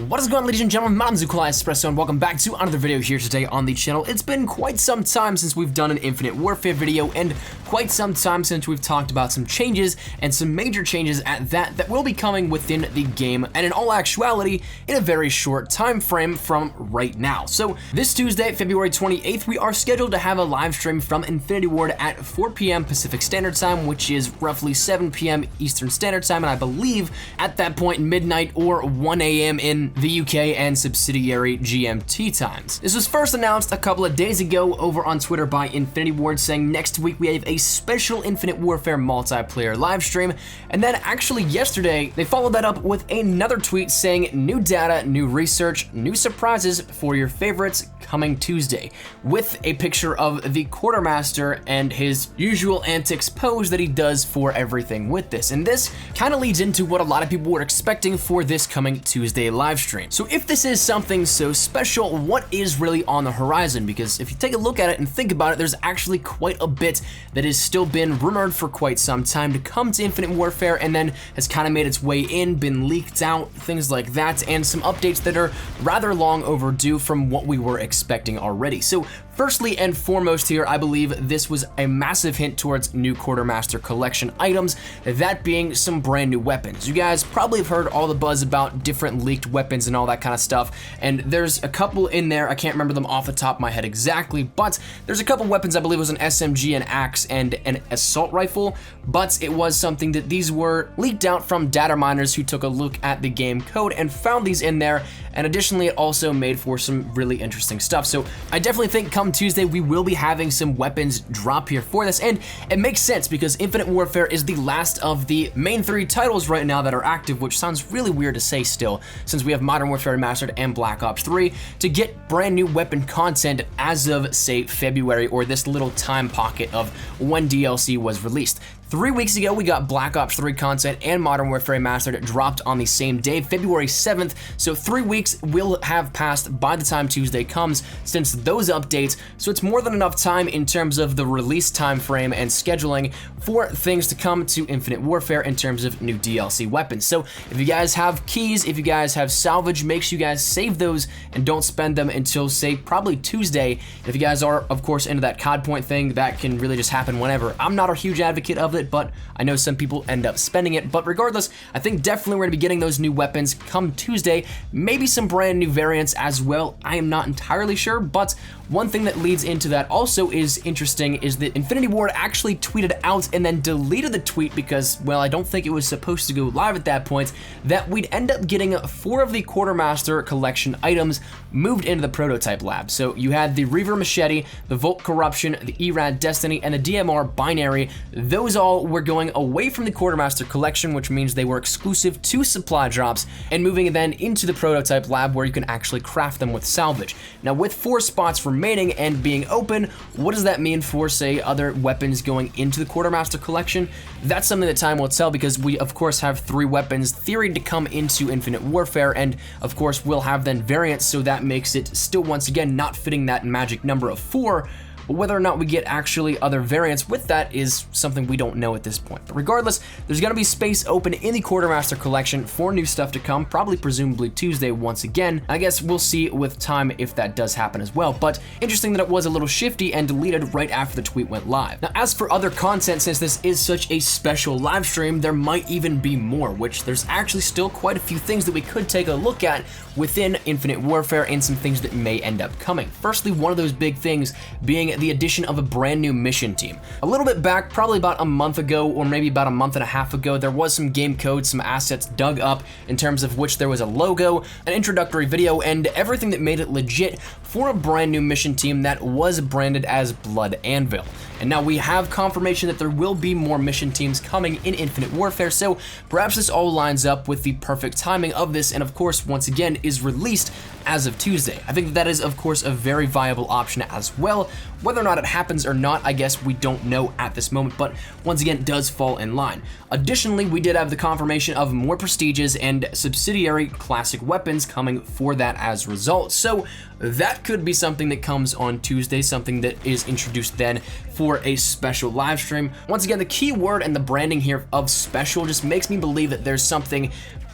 What is going on, ladies and gentlemen? My name is Nikolai Espresso and welcome back to another video here today on the channel. It's been quite some time since we've done an Infinite Warfare video and quite some time since we've talked about some changes and some major changes at that will be coming within the game, and in all actuality in a very short time frame from right now. So this Tuesday, February 28th, we are scheduled to have a live stream from Infinity Ward at 4 p.m. Pacific Standard Time, which is roughly 7 p.m. Eastern Standard Time, and I believe at that point midnight or 1 a.m. in the UK and subsidiary GMT times. This was first announced a couple of days ago over on Twitter by Infinity Ward, saying next week we have a special Infinite Warfare multiplayer live stream, and then actually yesterday they followed that up with another tweet saying new data, new research, new surprises for your favorites coming Tuesday, with a picture of the Quartermaster and his usual antics pose that he does for everything with this. And this kind of leads into what a lot of people were expecting for this coming Tuesday live stream. So if this is something so special, what is really on the horizon? Because if you take a look at it and think about it, there's actually quite a bit that has still been rumored for quite some time to come to Infinite Warfare, and then has kind of made its way in, been leaked out, things like that, and some updates that are rather long overdue from what we were expecting already. So firstly and foremost here, I believe this was a massive hint towards new Quartermaster collection items, that being some brand new weapons. You guys probably have heard all the buzz about different leaked weapons and all that kind of stuff, and there's a couple in there, I can't remember them off the top of my head exactly, but there's a couple weapons. I believe it was an SMG, an axe, and an assault rifle, but it was something that these were leaked out from data miners who took a look at the game code and found these in there, and additionally it also made for some really interesting stuff. So I definitely think come Tuesday we will be having some weapons drop here for this, and it makes sense because Infinite Warfare is the last of the main three titles right now that are active, which sounds really weird to say still, since we have Modern Warfare Remastered and Black Ops 3 to get brand new weapon content as of, say, February, or this little time pocket of when DLC was released. 3 weeks ago, we got Black Ops 3 content and Modern Warfare Remastered dropped on the same day, February 7th, so 3 weeks will have passed by the time Tuesday comes since those updates, so it's more than enough time in terms of the release time frame and scheduling for things to come to Infinite Warfare in terms of new DLC weapons. So if you guys have keys, if you guys have salvage, make sure you guys save those and don't spend them until, say, probably Tuesday. If you guys are, of course, into that COD point thing, that can really just happen whenever. I'm not a huge advocate of it, but I know some people end up spending it. But regardless, I think definitely we're gonna be getting those new weapons come Tuesday, maybe some brand new variants as well. I am not entirely sure, but one thing that leads into that also is interesting is that Infinity Ward actually tweeted out and then deleted the tweet because, well, I don't think it was supposed to go live at that point, that we'd end up getting 4 of the Quartermaster collection items moved into the prototype lab. So you had the Reaver Machete, the Volt Corruption, the ERAD Destiny, and the DMR Binary. Those all were going away from the Quartermaster collection, which means they were exclusive to supply drops, and moving then into the prototype lab where you can actually craft them with salvage. Now with 4 spots remaining and being open, what does that mean for, say, other weapons going into the Quartermaster collection? That's something that time will tell, because we of course have 3 weapons theoried to come into Infinite Warfare, and of course we'll have then variants, so that makes it still once again not fitting that magic number of 4. But whether or not we get actually other variants with that is something we don't know at this point. But regardless, there's gonna be space open in the Quartermaster collection for new stuff to come, probably presumably Tuesday once again. I guess we'll see with time if that does happen as well, but interesting that it was a little shifty and deleted right after the tweet went live. Now, as for other content, since this is such a special live stream, there might even be more, which there's actually still quite a few things that we could take a look at within Infinite Warfare and some things that may end up coming. Firstly, one of those big things being the addition of a brand new mission team. A little bit back, probably about a month ago, or maybe about a month and a half ago, there was some game code, some assets dug up in terms of which there was a logo, an introductory video, and everything that made it legit for a brand new mission team that was branded as Blood Anvil. And now we have confirmation that there will be more mission teams coming in Infinite Warfare, so perhaps this all lines up with the perfect timing of this, and of course, once again, is released as of Tuesday. I think that is, of course, a very viable option as well. Whether or not it happens or not, I guess we don't know at this moment, but once again, it does fall in line. Additionally, we did have the confirmation of more prestiges and subsidiary classic weapons coming for that as a result. So that could be something that comes on Tuesday, something that is introduced then for a special live stream. Once again, the key word and the branding here of special just makes me believe that there's something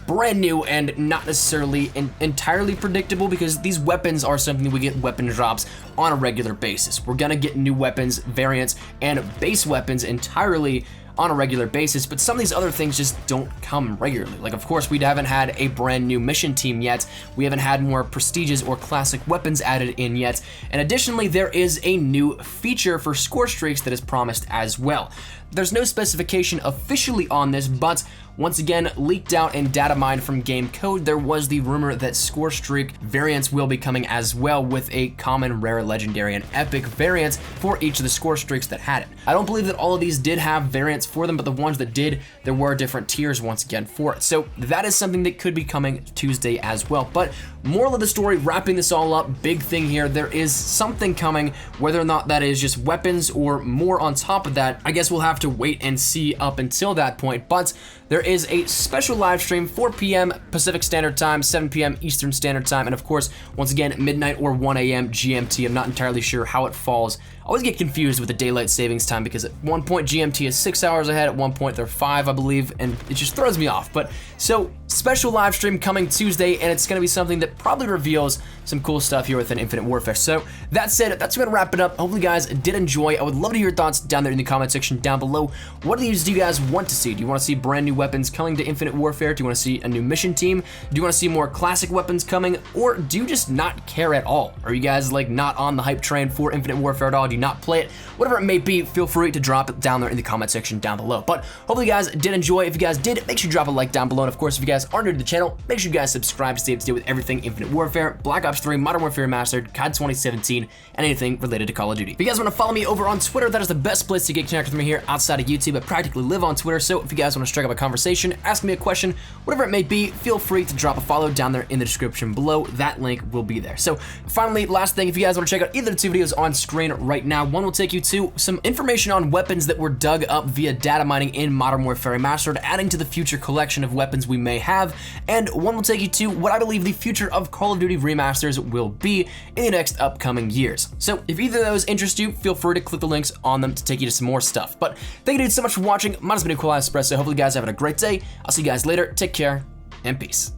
brand new and not necessarily entirely predictable, because these weapons are something that we get weapon drops on a regular basis. We're gonna get new weapons, variants, and base weapons entirely on a regular basis, but some of these other things just don't come regularly. Like, of course, we haven't had a brand new mission team yet. We haven't had more prestiges or classic weapons added in yet. And additionally, there is a new feature for score streaks that is promised as well. There's no specification officially on this, but once again, leaked out in data mined from Game Code, there was the rumor that score streak variants will be coming as well, with a common, rare, legendary, and epic variants for each of the score streaks that had it. I don't believe that all of these did have variants for them, but the ones that did, there were different tiers once again for it. So that is something that could be coming Tuesday as well. But moral of the story, wrapping this all up, big thing here, there is something coming. Whether or not that is just weapons or more on top of that, I guess we'll have to wait and see up until that point. But there is a special live stream, 4 p.m. Pacific Standard Time, 7 p.m. Eastern Standard Time, and of course, once again, midnight or 1 a.m. GMT. I'm not entirely sure how it falls. I always get confused with the daylight savings time, because at one point GMT is 6 hours ahead, at one point they're 5, I believe, and it just throws me off. But so, special live stream coming Tuesday, and it's going to be something that probably reveals some cool stuff here within Infinite Warfare. So that said, that's going to wrap it up. Hopefully you guys did enjoy. I would love to hear your thoughts down there in the comment section down below. What of these do you guys want to see? Do you want to see brand new weapons coming to Infinite Warfare? Do you want to see a new mission team? Do you want to see more classic weapons coming? Or do you just not care at all? Are you guys like not on the hype train for Infinite Warfare at all? Do you not play it? Whatever it may be, feel free to drop it down there in the comment section down below. But hopefully you guys did enjoy. If you guys did, make sure you drop a like down below. And of course, if you guys are new to the channel, make sure you guys subscribe to stay up to date with everything Infinite Warfare, Black Ops 3, Modern Warfare Remastered, COD 2017, and anything related to Call of Duty. If you guys want to follow me over on Twitter, that is the best place to get connected with me here outside of YouTube. I practically live on Twitter, so if you guys want to strike up a conversation, ask me a question, whatever it may be, feel free to drop a follow down there in the description below. That link will be there. So finally, last thing, if you guys want to check out either of the two videos on screen right now, one will take you to some information on weapons that were dug up via data mining in Modern Warfare Remastered, adding to the future collection of weapons we may have, and one will take you to what I believe the future of Call of Duty remasters will be in the next upcoming years. So if either of those interest you, feel free to click the links on them to take you to some more stuff. But thank you dudes so much for watching. Mine has been Equalize Espresso. Hopefully you guys are having a great day. I'll see you guys later. Take care and peace.